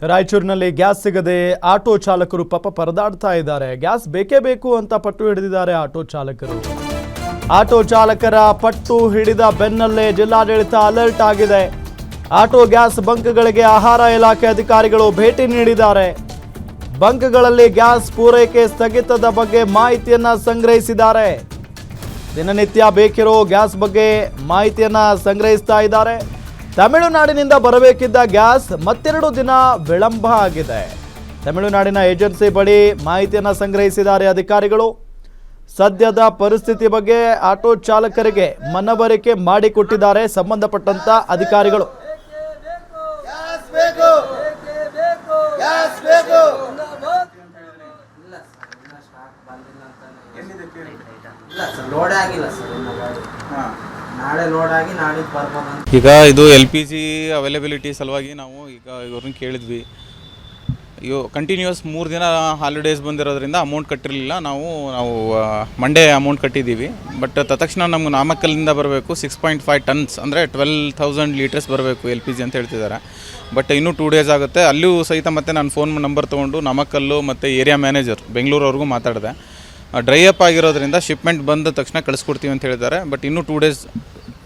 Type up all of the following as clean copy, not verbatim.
ರಾಯಚೂರಿನಲ್ಲಿ ಗ್ಯಾಸ್ ಸಿಗದೆ ಆಟೋ ಚಾಲಕರು ಪಾಪ ಪರದಾಡ್ತಾ ಇದ್ದಾರೆ. ಗ್ಯಾಸ್ ಬೇಕೇ ಬೇಕು ಅಂತ ಪಟ್ಟು ಹಿಡಿದಿದ್ದಾರೆ ಆಟೋ ಚಾಲಕರು. ಆಟೋ ಚಾಲಕರ ಪಟ್ಟು ಹಿಡಿದ ಬೆನ್ನಲ್ಲೇ ಜಿಲ್ಲಾಡಳಿತ ಅಲರ್ಟ್ ಆಗಿದೆ. ಆಟೋ ಗ್ಯಾಸ್ ಬಂಕ್ಗಳಿಗೆ ಆಹಾರ ಇಲಾಖೆ ಅಧಿಕಾರಿಗಳು ಭೇಟಿ ನೀಡಿದ್ದಾರೆ. ಬಂಕ್ಗಳಲ್ಲಿ ಗ್ಯಾಸ್ ಪೂರೈಕೆ ಸ್ಥಗಿತದ ಬಗ್ಗೆ ಮಾಹಿತಿಯನ್ನ ಸಂಗ್ರಹಿಸಿದ್ದಾರೆ. ದಿನನಿತ್ಯ ಬೇಕಿರೋ ಗ್ಯಾಸ್ ಬಗ್ಗೆ ಮಾಹಿತಿಯನ್ನ ಸಂಗ್ರಹಿಸ್ತಾ ಇದ್ದಾರೆ. ತಮಿಳುನಾಡಿನಿಂದ ಬರಬೇಕಿದ್ದ ಗ್ಯಾಸ್ ಮತ್ತೆರಡು ದಿನ ವಿಳಂಬ ಆಗಿದೆ. ತಮಿಳುನಾಡಿನ ಏಜೆನ್ಸಿ ಬಳಿ ಮಾಹಿತಿಯನ್ನು ಸಂಗ್ರಹಿಸಿದ್ದಾರೆ ಅಧಿಕಾರಿಗಳು. ಸದ್ಯದ ಪರಿಸ್ಥಿತಿ ಬಗ್ಗೆ ಆಟೋ ಚಾಲಕರಿಗೆ ಮನವರಿಕೆ ಮಾಡಿಕೊಟ್ಟಿದ್ದಾರೆ ಸಂಬಂಧಪಟ್ಟಂತ ಅಧಿಕಾರಿಗಳು. ಈಗ ಇದು LPG ಅವೈಲೇಬಿಲಿಟಿ ಸಲುವಾಗಿ ನಾವು ಈಗ ಇವ್ರನ್ನ ಕೇಳಿದ್ವಿ. ಕಂಟಿನ್ಯೂಸ್ 3 ದಿನ ಹಾಲಿಡೇಸ್ ಬಂದಿರೋದ್ರಿಂದ ಅಮೌಂಟ್ ಕಟ್ಟಿರಲಿಲ್ಲ. ನಾವು ಮಂಡೇ ಅಮೌಂಟ್ ಕಟ್ಟಿದ್ದೀವಿ. ಬಟ್ ತಕ್ಷಣ ನಮ್ಗೆ ನಾಮಕ್ಕಲ್ಲಿಂದ ಬರಬೇಕು 6.5 ಟನ್ಸ್ ಅಂದರೆ 12,000 ಲೀಟರ್ಸ್ ಬರಬೇಕು LPG ಅಂತ ಹೇಳ್ತಿದ್ದಾರೆ. ಬಟ್ ಇನ್ನೂ 2 ಡೇಸ್ ಆಗುತ್ತೆ. ಅಲ್ಲಿಯೂ ಸಹಿತ ಮತ್ತೆ ನಾನು ಫೋನ್ ನಂಬರ್ ತೊಗೊಂಡು ನಾಮಕ್ಕಲ್ಲು ಮತ್ತು ಏರಿಯಾ ಮ್ಯಾನೇಜರ್ ಬೆಂಗಳೂರವ್ರಿಗೂ ಮಾತಾಡಿದೆ. ಡ್ರೈ ಅಪ್ ಆಗಿರೋದ್ರಿಂದ ಶಿಪ್ಮೆಂಟ್ ಬಂದ ತಕ್ಷಣ ಕಳಿಸ್ಕೊಡ್ತೀವಿ ಅಂತ ಹೇಳಿದ್ದಾರೆ. ಬಟ್ ಇನ್ನೂ 2 ಡೇಸ್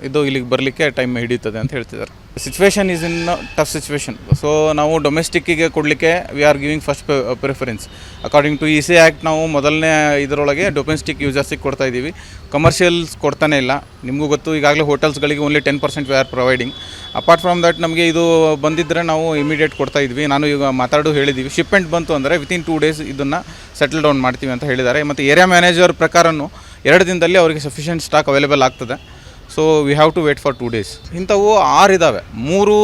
ಇದು ಇಲ್ಲಿಗೆ ಬರಲಿಕ್ಕೆ ಟೈಮ್ ಹಿಡಿಯುತ್ತದೆ ಅಂತ ಹೇಳ್ತಿದ್ದಾರೆ. Situation is in tough situation. So ನಾವು ಡೊಮೆಸ್ಟಿಕ್ಕಿಗೆ ಕೊಡಲಿಕ್ಕೆ we are giving first preference. According to EC act ನಾವು ಮೊದಲನೇ ಇದರೊಳಗೆ ಡೊಮೆಸ್ಟಿಕ್ ಯೂಸರ್ಸಿಗೆ ಕೊಡ್ತಾ ಇದ್ದೀವಿ. ಕಮರ್ಷಿಯಲ್ಸ್ ಕೊಡ್ತಾನೆ ಇಲ್ಲ. ನಿಮಗೂ ಗೊತ್ತು, ಈಗಾಗಲೇ ಹೋಟೆಲ್ಸ್ಗಳಿಗೆ only 10% we are providing. Apart from that ನಮಗೆ ಇದು ಬಂದಿದ್ದರೆ ನಾವು ಇಮಿಡಿಯೇಟ್ ಕೊಡ್ತಾ ಇದ್ವಿ. ನಾನು ಈಗ ಹೇಳಿದ್ದೀವಿ, ಶಿಪ್ಮೆಂಟ್ ಬಂತು ಅಂದರೆ ವಿತಿನ್ 2 ಡೇಸ್ ಇದನ್ನು ಸೆಟಲ್ ಡೌನ್ ಮಾಡ್ತೀವಿ ಅಂತ ಹೇಳಿದ್ದಾರೆ. ಮತ್ತು ಏರಿಯಾ ಮ್ಯಾನೇಜರ್ ಪ್ರಕಾರನೂ 2 ದಿನದಲ್ಲಿ ಅವರಿಗೆ ಸಫಿಷಿಯೆಂಟ್ ಸ್ಟಾಕ್ ಅವೈಲೇಬಲ್ ಆಗ್ತದೆ. So we have to wait for 2 days. ಇಂಥವು 6 ಇದ್ದಾವೆ. 3